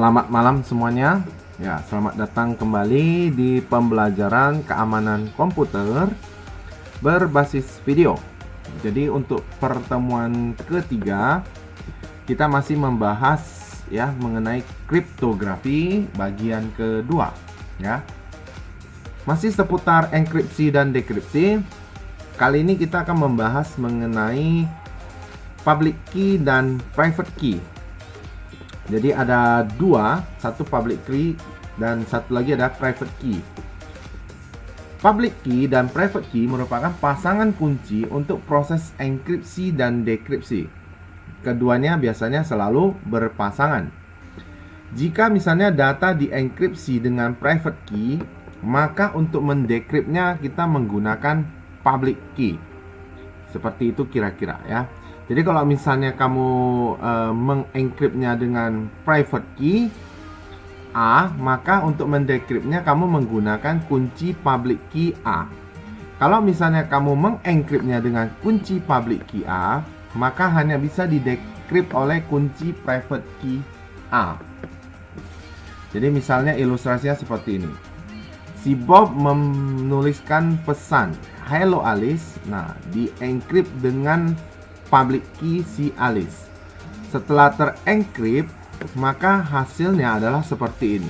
Selamat malam semuanya. Ya, selamat datang kembali di pembelajaran keamanan komputer berbasis video. Jadi untuk pertemuan ketiga kita masih membahas ya mengenai kriptografi bagian kedua ya. Masih seputar enkripsi dan dekripsi. Kali ini kita akan membahas mengenai public key dan private key. Jadi ada dua, satu public key dan satu lagi ada private key. Public key dan private key merupakan pasangan kunci untuk proses enkripsi dan dekripsi. Keduanya biasanya selalu berpasangan. Jika misalnya data dienkripsi dengan private key, maka untuk mendekripnya kita menggunakan public key. Seperti itu kira-kira ya. Jadi kalau misalnya kamu mengenkriptnya dengan private key A, maka untuk mendekriptnya kamu menggunakan kunci public key A. Kalau misalnya kamu mengenkriptnya dengan kunci public key A, maka hanya bisa didekript oleh kunci private key A. Jadi misalnya ilustrasinya seperti ini. Si Bob menuliskan pesan "Hello Alice". Nah, dienkrip dengan public key si Alice. Setelah terencrypt, maka hasilnya adalah seperti ini.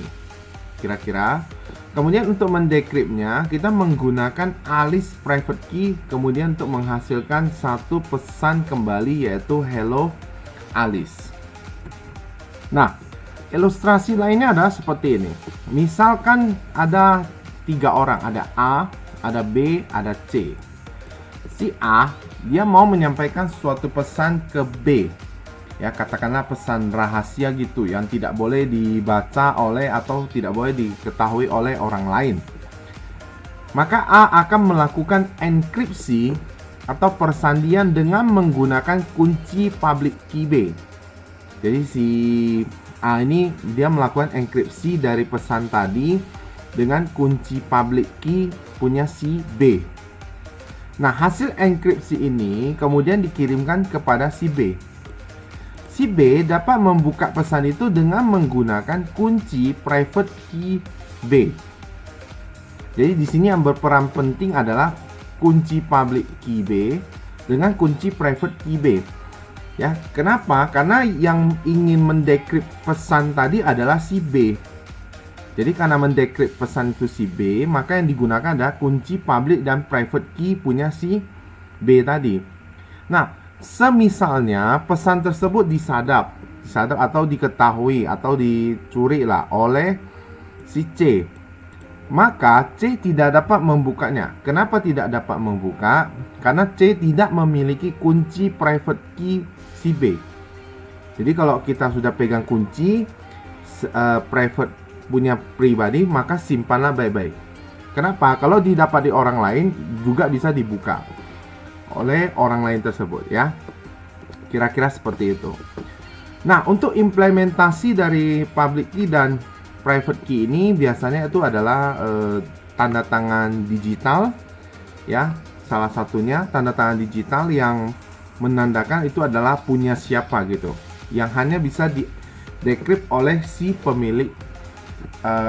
Kira-kira. Kemudian untuk mendekriptnya, kita menggunakan Alice private key, kemudian untuk menghasilkan satu pesan kembali yaitu "Hello Alice". Nah, ilustrasi lainnya adalah seperti ini. Misalkan ada tiga orang, ada A, ada B, ada C. Si A, dia mau menyampaikan suatu pesan ke B. Ya, katakanlah pesan rahasia gitu yang tidak boleh dibaca oleh atau tidak boleh diketahui oleh orang lain. Maka A akan melakukan enkripsi atau persandian dengan menggunakan kunci public key B. Jadi si A ini dia melakukan enkripsi dari pesan tadi dengan kunci public key punya si B. Nah, hasil enkripsi ini kemudian dikirimkan kepada si B. Si B dapat membuka pesan itu dengan menggunakan kunci private key B. Jadi di sini yang berperan penting adalah kunci public key B dengan kunci private key B. Ya, kenapa? Karena yang ingin mendekript pesan tadi adalah si B. Jadi karena mendekript pesan itu si B, maka yang digunakan adalah kunci public dan private key punya si B tadi. Nah, semisalnya pesan tersebut disadap atau diketahui atau dicuri lah oleh si C, maka C tidak dapat membukanya. Kenapa tidak dapat membuka? Karena C tidak memiliki kunci private key si B. Jadi kalau kita sudah pegang kunci private punya pribadi, maka simpanlah baik-baik. Kenapa? Kalau didapat di orang lain juga bisa dibuka oleh orang lain tersebut ya. Kira-kira seperti itu. Nah, untuk implementasi dari public key dan private key ini biasanya itu adalah tanda tangan digital ya. Salah satunya tanda tangan digital yang menandakan itu adalah punya siapa gitu, yang hanya bisa di-decrypt oleh si pemilik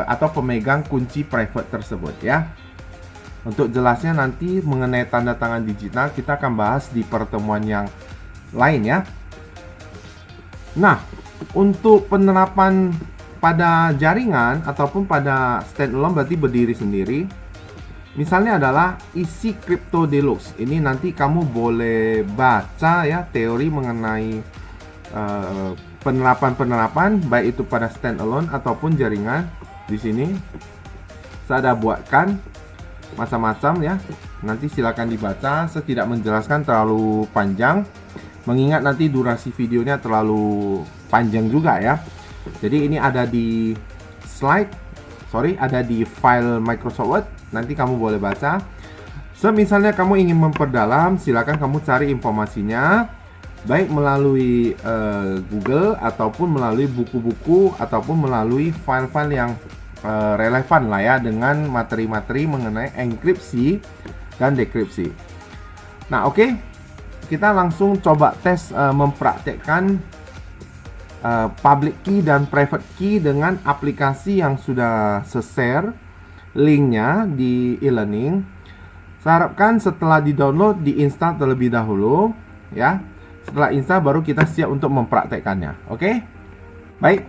atau pemegang kunci private tersebut ya. Untuk jelasnya nanti mengenai tanda tangan digital kita akan bahas di pertemuan yang lain ya. Nah, untuk penerapan pada jaringan ataupun pada standalone berarti berdiri sendiri, misalnya adalah isi Crypto Deluxe. Ini nanti kamu boleh baca ya teori mengenai penerapan baik itu pada standalone ataupun jaringan. Di sini saya ada buatkan macam-macam ya. Nanti silakan dibaca. Saya tidak menjelaskan terlalu panjang, mengingat nanti durasi videonya terlalu panjang juga ya. Jadi ini ada di ada di file Microsoft Word. Nanti kamu boleh baca. Misalnya kamu ingin memperdalam, silakan kamu cari informasinya baik melalui Google ataupun melalui buku-buku ataupun melalui file-file yang relevan lah ya dengan materi-materi mengenai enkripsi dan dekripsi. Nah, oke. Kita langsung coba tes mempraktekkan public key dan private key dengan aplikasi yang sudah share linknya di e-learning. Saya harapkan setelah di-download, diinstal terlebih dahulu ya. Setelah install baru kita siap untuk mempraktekkannya. Oke? Baik.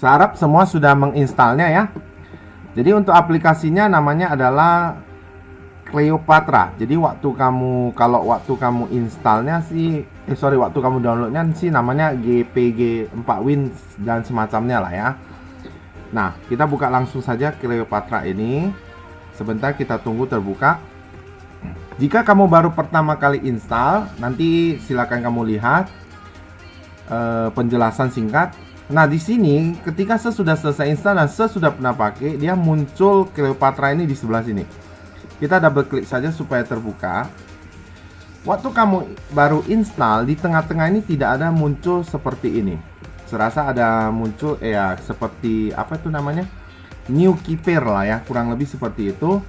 Saya harap semua sudah menginstalnya ya. Jadi untuk aplikasinya namanya adalah Cleopatra. Jadi kalau waktu kamu installnya sih waktu kamu downloadnya sih namanya GPG 4Win dan semacamnya lah ya. Nah, kita buka langsung saja Cleopatra ini. Sebentar kita tunggu terbuka. Jika kamu baru pertama kali install, nanti silakan kamu lihat penjelasan singkat. Nah, di sini ketika saya sudah selesai install dan saya sudah pernah pakai, dia muncul Cleopatra ini di sebelah sini. Kita double klik saja supaya terbuka. Waktu kamu baru install, di tengah-tengah ini tidak ada muncul seperti ini. Serasa ada muncul seperti apa itu namanya? New key pair lah ya, kurang lebih seperti itu.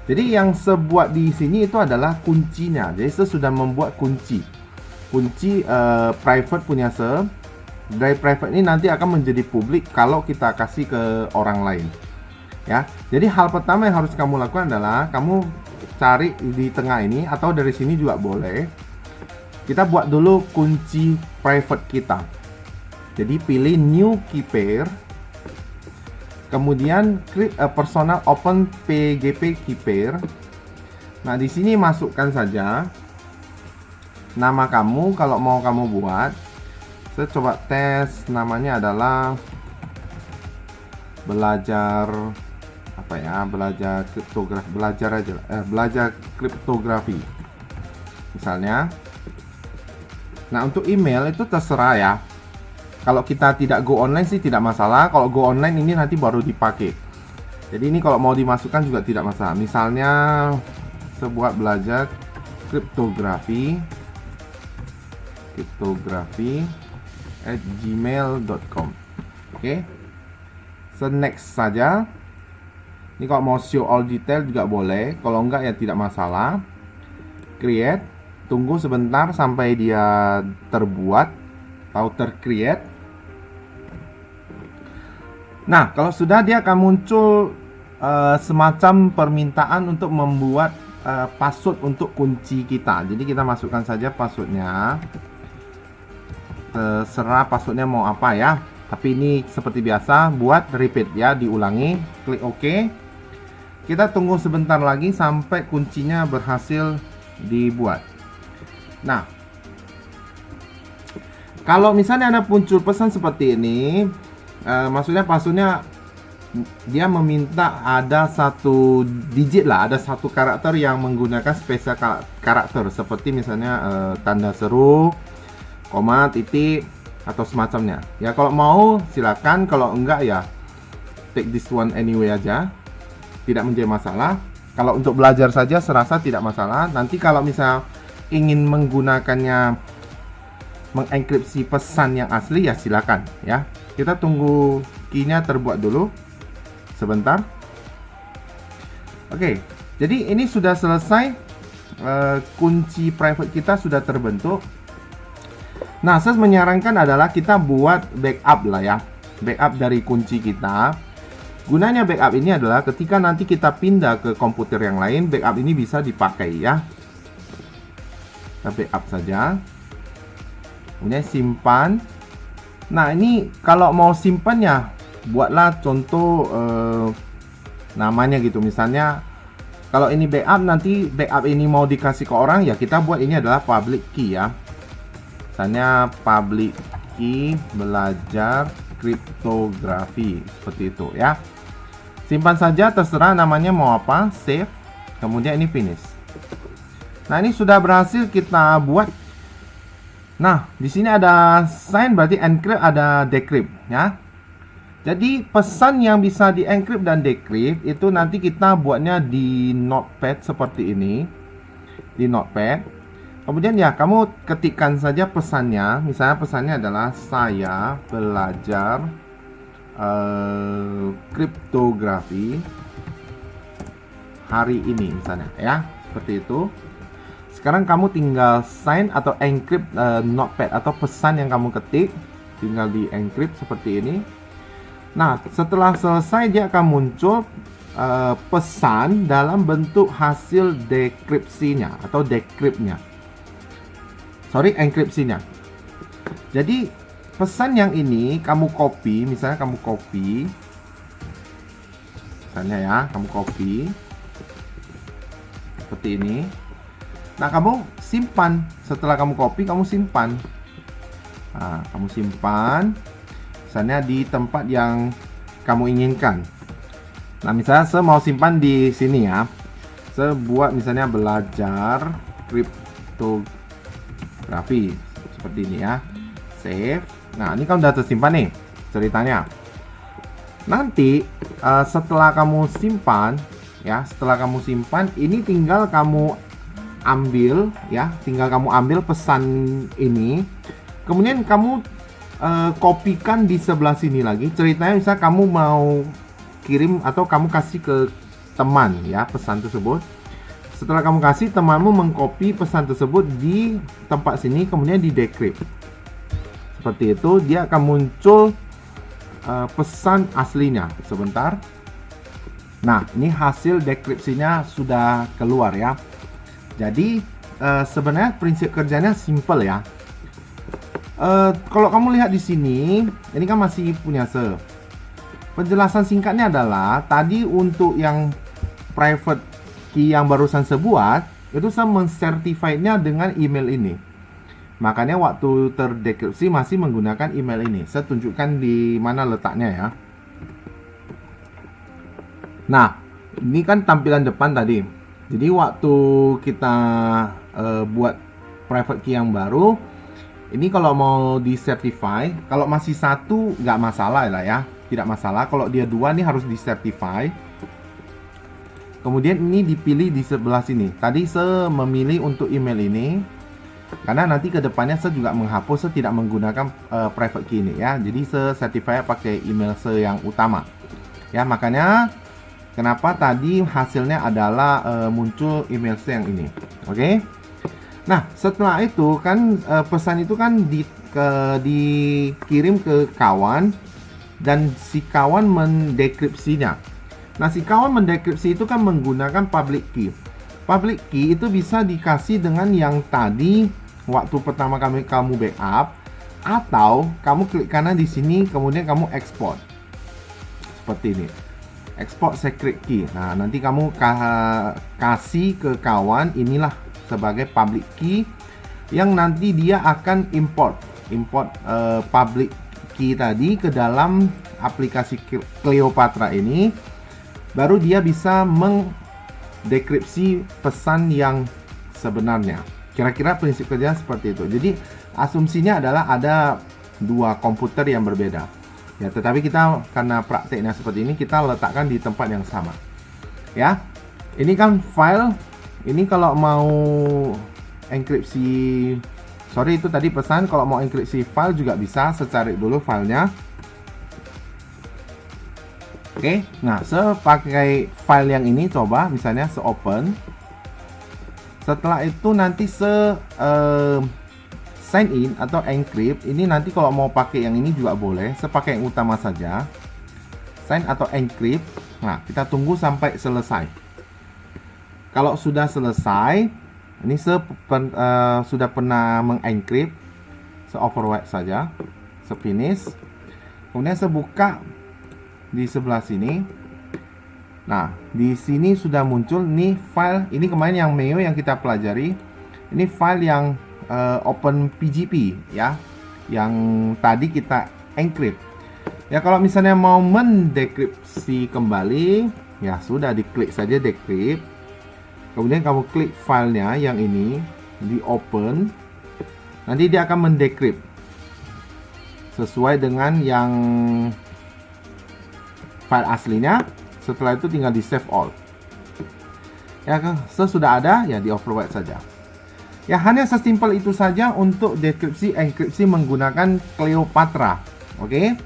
Jadi yang saya buat di sini itu adalah kuncinya. Jadi saya sudah membuat kunci private punya saya. Dari private ini nanti akan menjadi publik kalau kita kasih ke orang lain. Ya, jadi hal pertama yang harus kamu lakukan adalah kamu cari di tengah ini atau dari sini juga boleh. Kita buat dulu kunci private kita. Jadi pilih new key pair. Kemudian create a personal open PGP key pair. Nah, di sini masukkan saja nama kamu kalau mau kamu buat. Saya coba tes, namanya adalah belajar kriptografi, belajar kriptografi misalnya. Nah, untuk email itu terserah ya. Kalau kita tidak go online sih tidak masalah. Kalau go online ini nanti baru dipakai. Jadi ini kalau mau dimasukkan juga tidak masalah. Misalnya sebuah belajar kriptografi @gmail.com. Oke. So next saja. Ini kalau mau show all detail juga boleh. Kalau enggak ya tidak masalah. Create. Tunggu sebentar sampai dia terbuat atau tercreate. Nah, kalau sudah dia akan muncul semacam permintaan untuk membuat password untuk kunci kita. Jadi kita masukkan saja passwordnya. Terserah passwordnya mau apa ya. Tapi ini seperti biasa, buat repeat ya, diulangi, klik OK. Kita tunggu sebentar lagi sampai kuncinya berhasil dibuat. Nah, kalau misalnya ada muncul pesan seperti ini, maksudnya passwordnya dia meminta ada satu digit lah, ada satu karakter yang menggunakan spesial karakter seperti misalnya tanda seru, koma, titik atau semacamnya. Ya kalau mau silakan, kalau enggak ya take this one anyway aja. Tidak menjadi masalah. Kalau untuk belajar saja serasa tidak masalah. Nanti kalau misal ingin menggunakannya mengenkripsi pesan yang asli ya silakan ya. Kita tunggu key-nya terbuat dulu sebentar. Oke, jadi ini sudah selesai. Kunci private kita sudah terbentuk. Nah, saya menyarankan adalah kita buat backup lah ya. Backup dari kunci kita. Gunanya backup ini adalah ketika nanti kita pindah ke komputer yang lain, backup ini bisa dipakai ya. Kita backup saja. Kemudian simpan. Nah, ini kalau mau simpan ya, buatlah contoh namanya gitu. Misalnya, kalau ini backup, nanti backup ini mau dikasih ke orang, ya kita buat ini adalah public key ya. Misalnya public key belajar kriptografi, seperti itu ya. Simpan saja, terserah namanya mau apa, save, kemudian ini finish. Nah, ini sudah berhasil kita buat. Nah, di sini ada sign, berarti encrypt, ada decrypt ya. Jadi pesan yang bisa di encrypt dan decrypt itu nanti kita buatnya di notepad seperti ini. Di notepad. Kemudian ya kamu ketikkan saja pesannya. Misalnya pesannya adalah saya belajar kriptografi hari ini misalnya ya, seperti itu. Sekarang kamu tinggal sign atau encrypt notepad atau pesan yang kamu ketik. tinggal di encrypt seperti ini. Nah, setelah selesai dia akan muncul pesan dalam bentuk hasil dekripsinya atau decryptnya. Sorry, enkripsinya. Jadi pesan yang ini kamu copy, misalnya kamu copy, misalnya ya, kamu copy seperti ini. Nah, kamu simpan. Setelah kamu copy, kamu simpan. Nah, kamu simpan misalnya di tempat yang kamu inginkan. Nah, misalnya saya mau simpan di sini ya. Saya buat misalnya belajar kriptografi seperti ini ya. Save. Nah, ini kan udah tersimpan nih ceritanya. Nanti setelah kamu simpan ya, setelah kamu simpan, ini tinggal kamu ambil ya, tinggal kamu ambil pesan ini. Kemudian kamu kopikan di sebelah sini lagi. Ceritanya misalnya kamu mau kirim atau kamu kasih ke teman ya pesan tersebut. Setelah kamu kasih, temanmu mengcopy pesan tersebut di tempat sini, kemudian di decrypt. Seperti itu, dia akan muncul pesan aslinya. Sebentar. Nah, ini hasil dekripsinya sudah keluar ya. Jadi sebenarnya prinsip kerjanya simple ya. Kalau kamu lihat di sini, ini kan masih punya penjelasan singkatnya adalah tadi untuk yang private key yang barusan saya buat, itu saya mensertifiednya dengan email ini. Makanya waktu terdekripsi masih menggunakan email ini. Saya tunjukkan di mana letaknya ya. Nah, ini kan tampilan depan tadi. Jadi waktu kita buat private key yang baru, ini kalau mau disertify, kalau masih satu nggak masalah lah ya, tidak masalah. Kalau dia dua nih harus disertify. Kemudian ini dipilih di sebelah sini. Tadi saya memilih untuk email ini karena nanti ke depannya saya juga menghapus, saya tidak menggunakan private key ini ya. Jadi saya certify pakai email saya yang utama. Ya, makanya kenapa tadi hasilnya adalah muncul email saya yang ini. Oke. Nah, setelah itu kan pesan itu kan dikirim ke kawan dan si kawan mendekripsinya. Nah, si kawan mendekripsi itu kan menggunakan public key. Public key itu bisa dikasih dengan yang tadi waktu pertama kamu backup, atau kamu klik kanan di sini kemudian kamu export. Seperti ini. Export secret key. Nah, nanti kamu kasih ke kawan, inilah sebagai public key yang nanti dia akan import public key tadi ke dalam aplikasi Cleopatra ini. Baru dia bisa mendekripsi pesan yang sebenarnya. Kira-kira prinsip kerja seperti itu. Jadi asumsinya adalah ada dua komputer yang berbeda. Ya, tetapi kita karena prakteknya seperti ini, kita letakkan di tempat yang sama. Ya, ini kan file. Ini kalau mau enkripsi, sorry itu tadi pesan. Kalau mau enkripsi file juga bisa. Saya cari dulu filenya. Oke, nah saya pakai file yang ini, coba misalnya saya open. Setelah itu nanti saya sign in atau encrypt. Ini nanti kalau mau pakai yang ini juga boleh. Saya pakai yang utama saja. Sign atau encrypt. Nah, kita tunggu sampai selesai. Kalau sudah selesai, ini saya sudah pernah mengencrypt. Saya overwrite saja. Saya finish. Kemudian saya buka di sebelah sini. Nah, di sini sudah muncul nih file. Ini kemarin yang Meo yang kita pelajari. Ini file yang OpenPGP ya, yang tadi kita encrypt. Ya, kalau misalnya mau mendekripsi kembali, ya sudah, diklik saja decrypt. Kemudian kamu klik filenya yang ini, di open. Nanti dia akan mendecrypt sesuai dengan yang file aslinya. Setelah itu tinggal di save all. Ya, sesudah ada ya di overwrite saja. Ya, hanya sesimpel itu saja untuk dekripsi enkripsi menggunakan Cleopatra. Oke.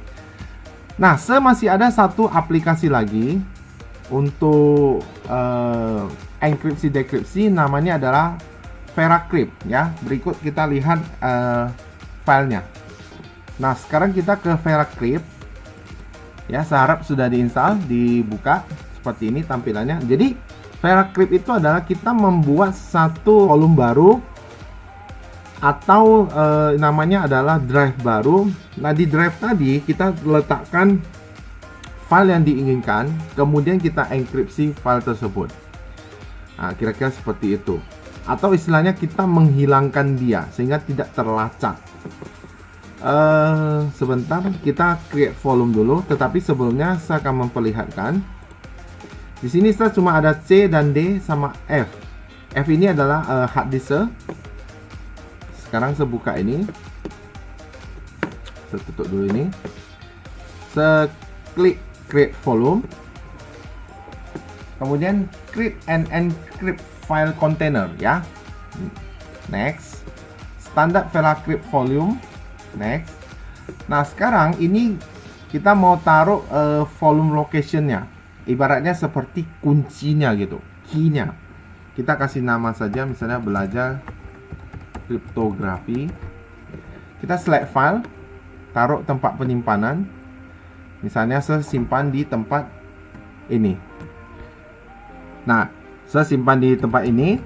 Nah, masih ada satu aplikasi lagi untuk enkripsi dekripsi, namanya adalah VeraCrypt ya. Berikut kita lihat filenya. Nah, sekarang kita ke VeraCrypt. Ya, saya harap sudah diinstal, dibuka seperti ini tampilannya. Jadi, VeraCrypt itu adalah kita membuat satu volume baru atau namanya adalah drive baru. Nah, di drive tadi kita letakkan file yang diinginkan, kemudian kita enkripsi file tersebut. Nah, kira-kira seperti itu. Atau istilahnya kita menghilangkan dia sehingga tidak terlacak. Sebentar, kita create volume dulu. Tetapi sebelumnya saya akan memperlihatkan. Di sini saya cuma ada C dan D sama F. F ini adalah hard disk. Sekarang saya buka ini. Saya tutup dulu ini. Saya klik create volume. Kemudian create and encrypt file container ya. Next. Standard VeraCrypt volume. Next. Nah, sekarang ini kita mau taruh volume location-nya. Ibaratnya seperti kuncinya gitu, key-nya. Kita kasih nama saja, misalnya belajar kriptografi. Kita select file, taruh tempat penyimpanan. Misalnya saya simpan di tempat ini. Nah, saya simpan di tempat ini,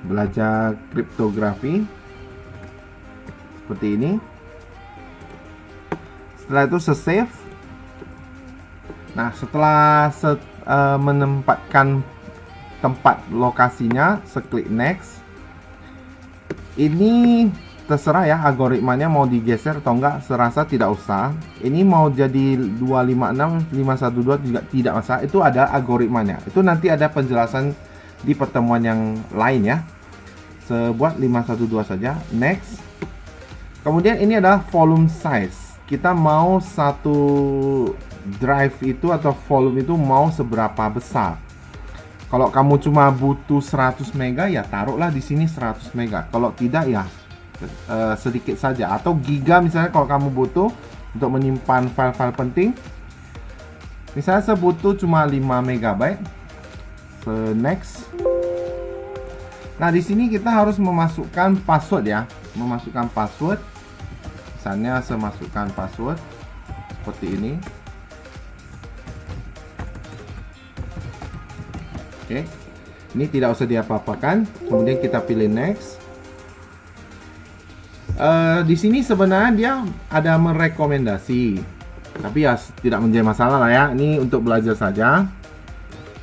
belajar kriptografi. Seperti ini. Setelah itu saya save. Nah, setelah menempatkan tempat lokasinya, saya klik next. Ini terserah ya algoritmanya mau digeser atau enggak, serasa tidak usah. Ini mau jadi 256, 512 juga tidak masalah. Itu ada algoritmanya. Itu nanti ada penjelasan di pertemuan yang lain ya. Saya buat 512 saja. Next. Kemudian ini adalah volume size. Kita mau satu drive itu atau volume itu mau seberapa besar. Kalau kamu cuma butuh 100 mega ya taruhlah di sini 100 mega. Kalau tidak ya sedikit saja. Atau giga misalnya kalau kamu butuh untuk menyimpan file-file penting. Misalnya saya butuh cuma 5 megabyte. Next. Nah, di sini kita harus memasukkan password ya. Memasukkan password. Misalnya saya masukkan password seperti ini. Oke, ini tidak usah diapa-apakan. Kemudian kita pilih next. Di sini sebenarnya dia ada merekomendasi, tapi ya tidak menjadi masalah lah ya. Ini untuk belajar saja.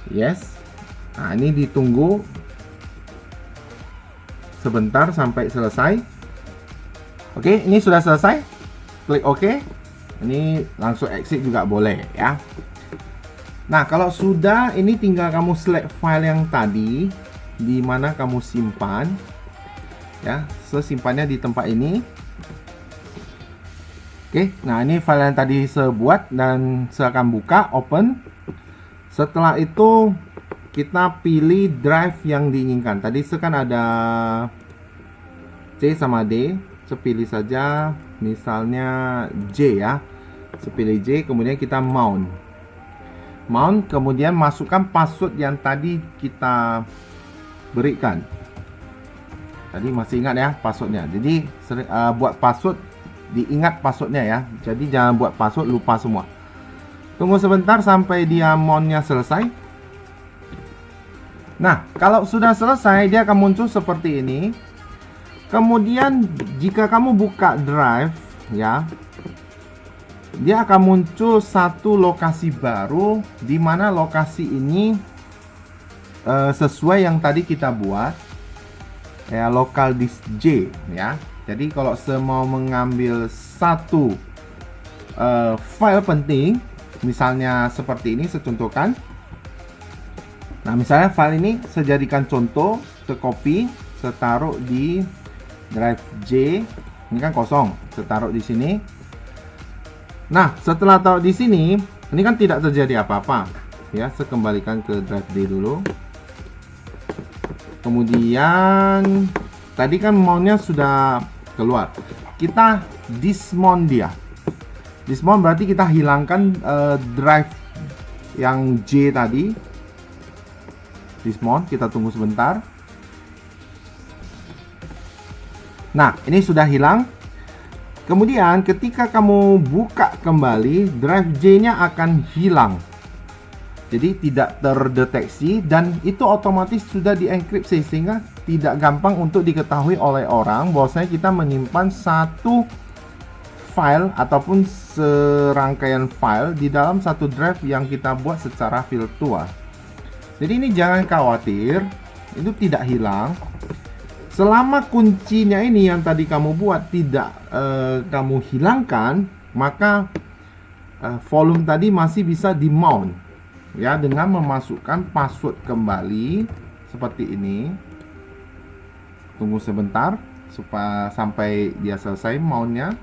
Yes. Nah, ini ditunggu sebentar sampai selesai. Oke, ini sudah selesai. Klik OK. Ini langsung exit juga boleh ya. Nah, kalau sudah, ini tinggal kamu select file yang tadi di mana kamu simpan. Ya, simpannya di tempat ini. Oke, nah ini file yang tadi saya buat dan saya akan buka, open. Setelah itu kita pilih drive yang diinginkan. Tadi saya kan ada C sama D. Saya pilih saja misalnya J ya. Saya pilih J, kemudian kita mount, kemudian masukkan password yang tadi kita berikan. Tadi masih ingat ya passwordnya. Jadi buat password, diingat passwordnya ya. Jadi jangan buat password lupa semua. Tunggu sebentar sampai dia mountnya selesai. Nah, kalau sudah selesai dia akan muncul seperti ini. Kemudian jika kamu buka drive ya, dia akan muncul satu lokasi baru, di mana lokasi ini sesuai yang tadi kita buat ya, local disk J ya. Jadi kalau saya mau mengambil satu file penting, misalnya seperti ini, saya contohkan. Nah, misalnya file ini saya jadikan contoh, saya copy, saya taruh di drive J. Ini kan kosong, saya taruh di sini. Nah, setelah taruh di sini, ini kan tidak terjadi apa-apa. Ya, saya kembalikan ke drive D dulu. Kemudian tadi kan mountnya sudah keluar. Kita dismount dia. Dismount berarti kita hilangkan drive yang J tadi. Dismount, kita tunggu sebentar. Nah, ini sudah hilang. Kemudian ketika kamu buka kembali, drive J-nya akan hilang. Jadi tidak terdeteksi dan itu otomatis sudah dienkripsi sehingga tidak gampang untuk diketahui oleh orang bahwasanya kita menyimpan satu file ataupun serangkaian file di dalam satu drive yang kita buat secara virtual. Jadi ini jangan khawatir, itu tidak hilang. Selama kuncinya ini yang tadi kamu buat tidak kamu hilangkan, maka volume tadi masih bisa di mount ya dengan memasukkan password kembali seperti ini. Tunggu sebentar supaya sampai dia selesai mountnya.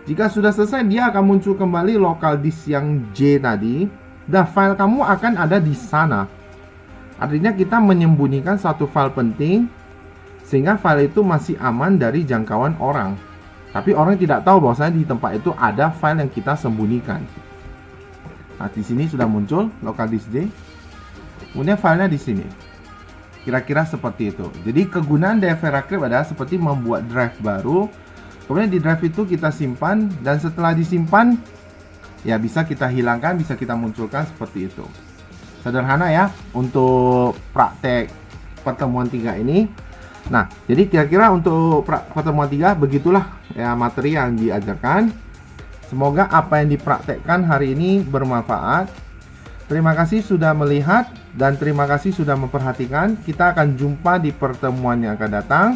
Jika sudah selesai, dia akan muncul kembali local disk yang J tadi dan file kamu akan ada di sana. Artinya kita menyembunyikan satu file penting sehingga file itu masih aman dari jangkauan orang. Tapi orang tidak tahu bahwasanya di tempat itu ada file yang kita sembunyikan. Nah, di sini sudah muncul local disk J. Kemudian filenya di sini. Kira-kira seperti itu. Jadi kegunaan DFR Crypt adalah seperti membuat drive baru. Kemudian di drive itu kita simpan dan setelah disimpan ya bisa kita hilangkan, bisa kita munculkan seperti itu. Sederhana ya untuk praktek pertemuan 3 ini. Nah, jadi kira-kira untuk pertemuan 3 begitulah ya materi yang diajarkan. Semoga apa yang dipraktekkan hari ini bermanfaat. Terima kasih sudah melihat dan terima kasih sudah memperhatikan. Kita akan jumpa di pertemuan yang akan datang.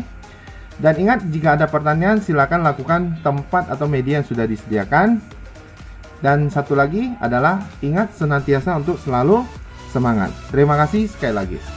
Dan ingat, jika ada pertanyaan silakan lakukan tempat atau media yang sudah disediakan. Dan satu lagi adalah ingat senantiasa untuk selalu semangat. Terima kasih sekali lagi.